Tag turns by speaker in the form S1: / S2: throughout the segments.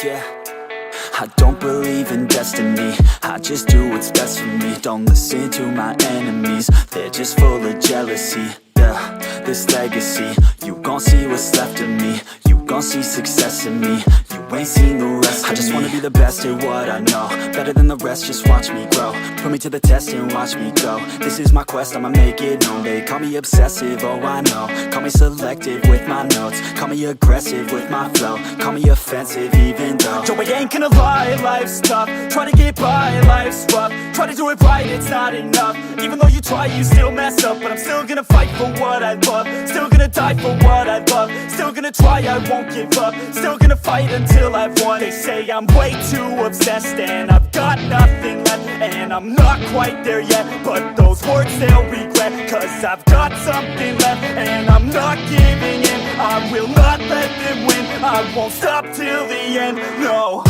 S1: yeah. I don't believe in destiny, I just do what's best for me. Don't listen to my enemies, they're just full of jealousy. Yeah, this legacy, you gon' see what's left of me. You gon' see success in me, you ain't seen the rest of me. I just wanna be the best at what I know, better than the rest, just watch me grow. Put me to the test and watch me go. This is my quest, I'ma make it known. They call me obsessive, oh I know. Call me selective with my notes, call me aggressive with my flow, call me offensive even though Joe, I ain't gonna lie, life's tough. Try to get by, life's rough. Try to do it right, it's not enough. Even though you try, you still mess up. But I'm still gonna fight for what I love, still gonna die for what I love, still gonna try, I won't give up, still gonna fight until I've won. They say I'm way too obsessed and I've got nothing left, and I'm not quite there yet, but those words they'll regret, cause I've got something left and I'm not giving in. I will not let them win, I won't stop till the end, no.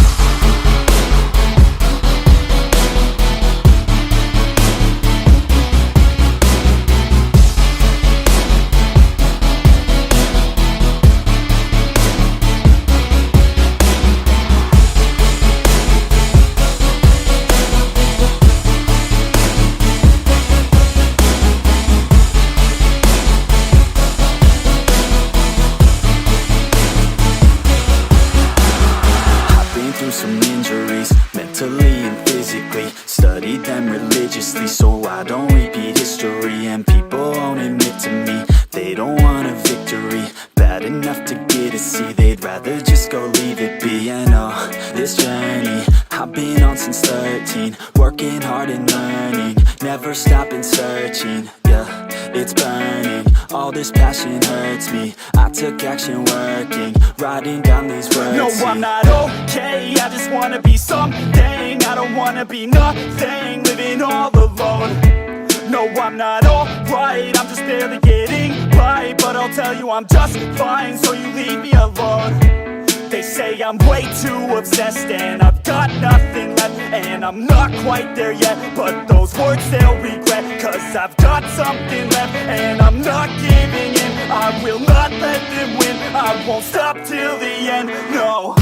S1: Some injuries, mentally and physically. Studied them religiously so I don't repeat history. And people won't admit to me they don't want a victory bad enough to get a C. They'd rather just go leave it be. And oh, this journey I've been on since 13, working hard and learning, never stopping searching. Yeah, it's burning, all this passion hurts me. I took action working, writing down these words. No, I'm not okay, I just wanna be something. I don't wanna be nothing, living all alone. No, I'm not alright, I'm just barely getting by. But I'll tell you I'm just fine, so you leave me alone. They say I'm way too obsessed and I've got nothing left, and I'm not quite there yet, but those words they'll regret, cause I've got something left and I'm not giving in. I will not let them win, I won't stop till the end, no.